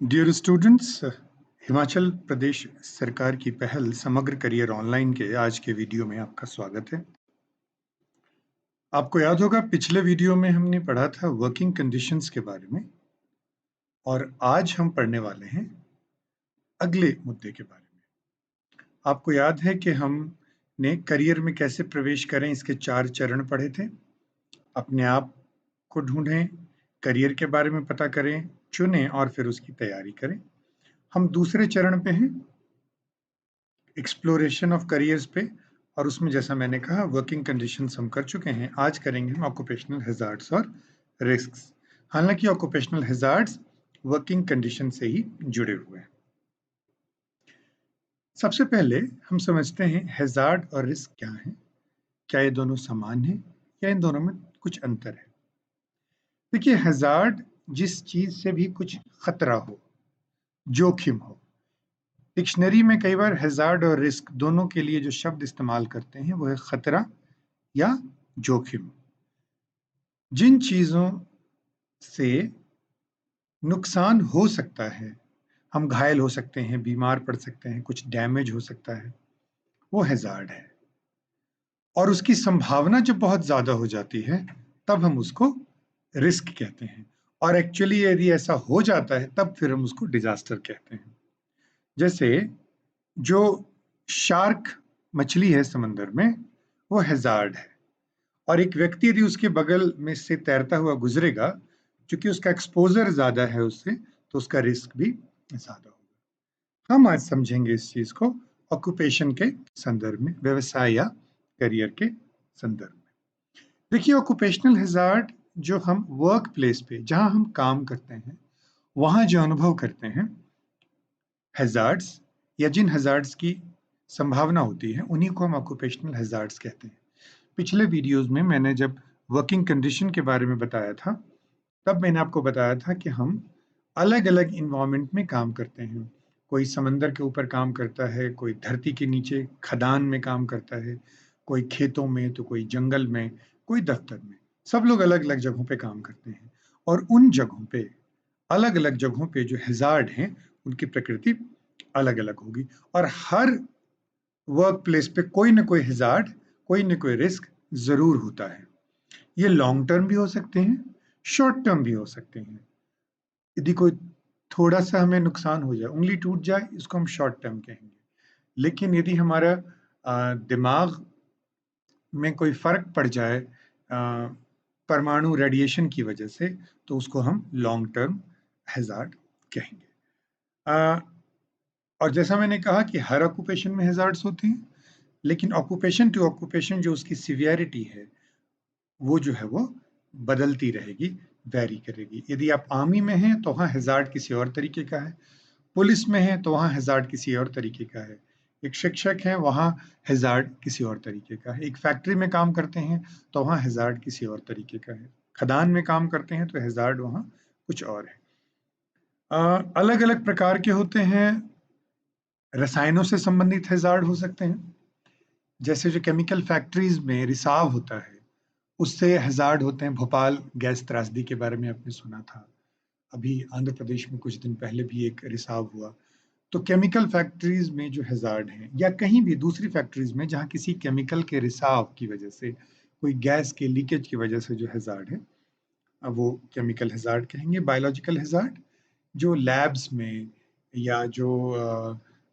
Dear students, Himachal Pradesh सरकार की पहल समग्र करियर ऑनलाइन के आज के वीडियो में आपका स्वागत है। आपको याद होगा पिछले वीडियो में हमने पढ़ा था वर्किंग कंडीशंस के बारे में और आज हम पढ़ने वाले हैं अगले मुद्दे के बारे में। आपको याद है कि हमने करियर में कैसे प्रवेश करें इसके 4 चरण पढ़े थे। अपने आप को ढूंढें, करियर के बारे में पता करें, चुनें और फिर उसकी तैयारी करें। हम दूसरे चरण पे हैं, एक्सप्लोरेशन ऑफ करियर्स पे, और उसमें जैसा मैंने कहा वर्किंग कंडीशंस हम कर चुके हैं। आज करेंगे हम ऑक्यूपेशनल हैजार्ड्स और रिस्क्स। हालांकि ऑक्यूपेशनल हैजार्ड्स वर्किंग कंडीशन से ही जुड़े हुए हैं। सबसे पहले हम समझते हैं हैजार्ड और रिस्क क्या है, क्या ये दोनों समान हैं या इन दोनों में कुछ अंतर है। देखिए, हैजार्ड जिस चीज से भी कुछ खतरा हो, जोखिम हो। डिक्शनरी में कई बार हैजार्ड और रिस्क दोनों के लिए जो शब्द इस्तेमाल करते हैं वो है खतरा या जोखिम। जिन चीजों से नुकसान हो सकता है, हम घायल हो सकते हैं, बीमार पड़ सकते हैं, कुछ डैमेज हो सकता है, वो हैजार्ड है। और उसकी संभावना जब बहुत ज्यादा हो जाती है तब हम उसको रिस्क कहते हैं। और एक्चुअली यदि ऐसा हो जाता है तब फिर हम उसको डिजास्टर कहते हैं। जैसे जो शार्क मछली है समंदर में, वो हैजार्ड है। और एक व्यक्ति यदि उसके बगल में से तैरता हुआ गुजरेगा, क्योंकि उसका एक्सपोजर ज्यादा है उससे, तो उसका रिस्क भी ज्यादा होगा। हम आज समझेंगे इस चीज को ऑक्यूपेशन के संदर्भ में, व्यवसाय या करियर के संदर्भ में। देखिए, ऑक्यूपेशनल हैजार्ड जो हम वर्क प्लेस पे, जहां हम काम करते हैं, वहां जो अनुभव करते हैं हैजार्ड्स, या जिन हैजार्ड्स की संभावना होती है, उन्हीं को हम ऑक्यूपेशनल हैजार्ड्स कहते हैं। पिछले वीडियोस में मैंने जब वर्किंग कंडीशन के बारे में बताया था, तब मैंने आपको बताया था कि हम अलग अलग इन्वायरमेंट में काम करते हैं। कोई समंदर के ऊपर काम करता है, कोई धरती के नीचे खदान में काम करता है, कोई खेतों में, तो कोई जंगल में, कोई दफ्तर में। सब लोग अलग अलग जगहों पे काम करते हैं और उन जगहों पे, अलग अलग जगहों पे जो हैजार्ड हैं उनकी प्रकृति अलग अलग होगी। और हर वर्क प्लेस पे कोई ना कोई हैजार्ड, कोई ना कोई रिस्क जरूर होता है। ये लॉन्ग टर्म भी हो सकते हैं, शॉर्ट टर्म भी हो सकते हैं। यदि कोई थोड़ा सा हमें नुकसान हो जाए, उंगली टूट जाए, इसको हम शॉर्ट टर्म कहेंगे। लेकिन यदि हमारा दिमाग में कोई फर्क पड़ जाए परमाणु रेडिएशन की वजह से, तो उसको हम लॉन्ग टर्म हैजार्ड कहेंगे। और जैसा मैंने कहा कि हर ऑक्यूपेशन में हैजार्ड्स होते हैं, लेकिन ऑक्यूपेशन टू ऑक्यूपेशन जो उसकी सिवियरिटी है, वो जो है वो बदलती रहेगी, वैरी करेगी। यदि आप आर्मी में हैं तो वहाँ हैजार्ड किसी और तरीके का है, पुलिस में हैं तो वहाँ हैजार्ड किसी और तरीके का है, एक शिक्षक है वहाँ हैजार्ड किसी और तरीके का है, एक फैक्ट्री में काम करते हैं तो वहाँ हैजार्ड किसी और तरीके का है, खदान में काम करते हैं तो हैजार्ड वहाँ कुछ और है। अलग अलग प्रकार के होते हैं। रसायनों से संबंधित हैजार्ड हो सकते हैं, जैसे जो केमिकल फैक्ट्रीज में रिसाव होता है, उससे हैजार्ड होते हैं। भोपाल गैस त्रासदी के बारे में आपने सुना था, अभी आंध्र प्रदेश में कुछ दिन पहले भी एक रिसाव हुआ। तो केमिकल फैक्ट्रीज में जो हैजार्ड हैं, या कहीं भी दूसरी फैक्ट्रीज में जहाँ किसी केमिकल के रिसाव की वजह से, कोई गैस के लीकेज की वजह से जो हैजार्ड है, अब वो केमिकल हैजार्ड कहेंगे। बायोलॉजिकल हैजार्ड जो लैब्स में या जो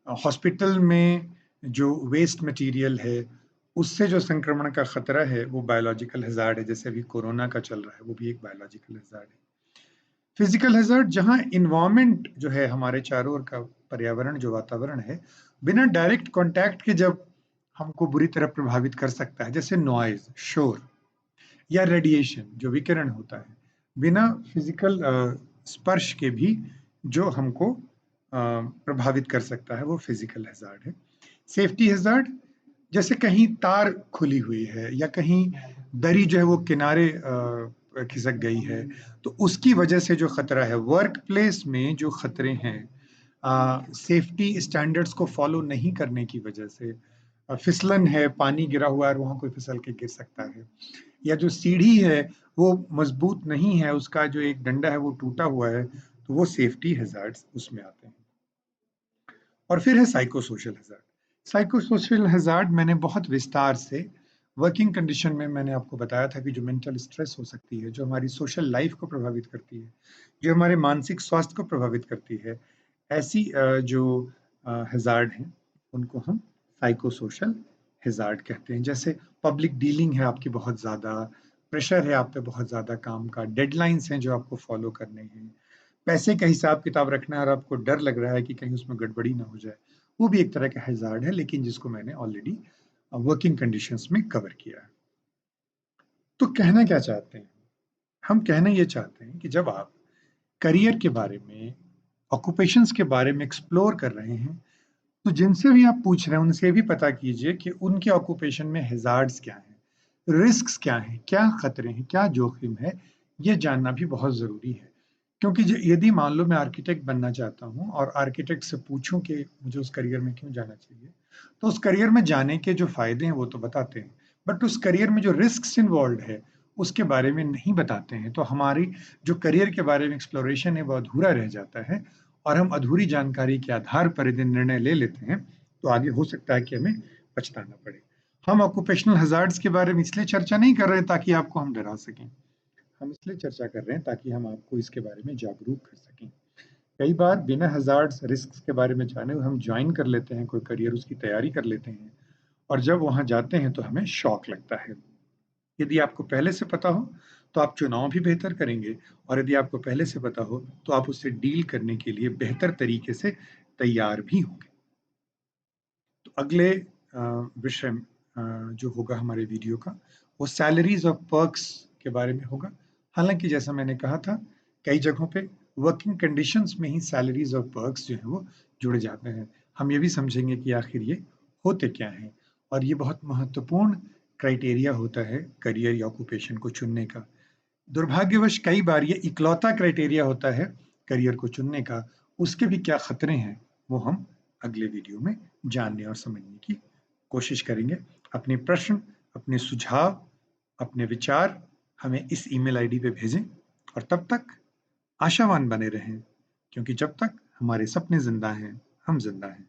हॉस्पिटल में जो वेस्ट मटेरियल है, उससे जो संक्रमण का खतरा है, वो बायोलॉजिकल हैजार्ड है। जैसे अभी कोरोना का चल रहा है, वो भी एक बायोलॉजिकल हैजार्ड है। फिजिकल हैजार्ड जहां इन्वायरमेंट जो है, हमारे चारों ओर का पर्यावरण, जो वातावरण है, बिना डायरेक्ट कांटेक्ट के जब हमको बुरी तरह प्रभावित कर सकता है, जैसे नॉइज, शोर, या रेडिएशन जो विकिरण होता है, बिना फिजिकल स्पर्श के भी जो हमको प्रभावित कर सकता है, वो फिजिकल हैजार्ड है। सेफ्टी हैजार्ड, जैसे कहीं तार खुली हुई है या कहीं दरी जो है वो किनारे खिसक गई है, तो उसकी वजह से जो खतरा है, वर्क प्लेस में जो खतरे हैं, सेफ्टी स्टैंडर्ड्स को फॉलो नहीं करने की वजह से, फिसलन है, पानी गिरा हुआ है और वहां कोई फिसल के गिर सकता है, या जो सीढ़ी है वो मजबूत नहीं है, उसका जो एक डंडा है वो टूटा हुआ है, तो वो सेफ्टी हैजार्ड्स उसमें आते हैं। और फिर है psycho social hazard. Psycho social hazard मैंने बहुत विस्तार से वर्किंग कंडीशन में मैंने आपको बताया था कि जो मेंटल स्ट्रेस हो सकती है, जो हमारी सोशल लाइफ को प्रभावित करती है, जो हमारे मानसिक स्वास्थ्य को प्रभावित करती है, ऐसी जो हैजार्ड हैं उनको हम साइको सोशल हैजार्ड कहते हैं। जैसे पब्लिक डीलिंग है आपकी बहुत ज़्यादा, प्रेशर है आप पे बहुत ज़्यादा काम का, डेडलाइंस हैं जो आपको फॉलो करने हैं, पैसे का हिसाब किताब रखना है और आपको डर लग रहा है कि कहीं उसमें गड़बड़ी ना हो जाए, वो भी एक तरह का हैजार्ड है, लेकिन जिसको मैंने ऑलरेडी वर्किंग कंडीशंस में कवर किया है। तो कहना क्या चाहते हैं? हम कहना ये चाहते हैं कि जब आप करियर के बारे में, ऑक्यूपेशंस के बारे में एक्सप्लोर कर रहे हैं, तो जिनसे भी आप पूछ रहे हैं उनसे भी पता कीजिए कि उनके ऑक्यूपेशन में हैजार्ड्स क्या हैं, रिस्क्स क्या हैं, क्या खतरे हैं, क्या जोखिम है, ये जानना भी बहुत ज़रूरी है। क्योंकि यदि मान लो मैं आर्किटेक्ट बनना चाहता हूँ और आर्किटेक्ट से पूछूं कि मुझे उस करियर में क्यों जाना चाहिए, तो उस करियर में जाने के जो फायदे हैं वो तो बताते हैं, बट उस करियर में जो रिस्क इन्वॉल्व है उसके बारे में नहीं बताते हैं। तो हमारी जो करियर के बारे में एक्सप्लोरेशन है वो अधूरा रह जाता है, और हम अधूरी जानकारी के आधार पर यदि निर्णय ले लेते हैं तो आगे हो सकता है कि हमें पछताना पड़े। हम ऑक्यूपेशनल हजार्ड्स के बारे में इसलिए चर्चा नहीं कर रहे ताकि आपको हम डरा सकें, हम इसलिए चर्चा कर रहे हैं ताकि हम आपको इसके बारे में जागरूक कर सकें। कई बार बिना हज़ार्ड्स, रिस्क्स के बारे में जाने हुए हम जॉइन कर लेते हैं कोई करियर, उसकी तैयारी कर लेते हैं, और जब वहाँ जाते हैं तो हमें शॉक लगता है। यदि आपको पहले से पता हो, तो आप चुनाव भी बेहतर करेंगे, और यदि आपको पहले से पता हो, तो आप उससे डील करने के लिए बेहतर तरीके से तैयार भी होंगे। तो अगले विषय जो होगा हमारे वीडियो का, वो सैलरीज और पर्क्स के बारे में होगा। हालांकि जैसा मैंने कहा था, कई जगहों पे वर्किंग कंडीशंस में ही सैलरीज और पर्क्स जो हैं वो जुड़ जाते हैं। हम ये भी समझेंगे कि आखिर ये होते क्या हैं, और ये बहुत महत्वपूर्ण क्राइटेरिया होता है करियर या ऑक्यूपेशन को चुनने का। दुर्भाग्यवश कई बार ये इकलौता क्राइटेरिया होता है करियर को चुनने का। उसके भी क्या खतरे हैं, वो हम अगले वीडियो में जानने और समझने की कोशिश करेंगे। अपने प्रश्न, अपने सुझाव, अपने विचार हमें इस ईमेल आईडी पे भेजें, और तब तक आशावान बने रहें, क्योंकि जब तक हमारे सपने जिंदा हैं, हम जिंदा हैं।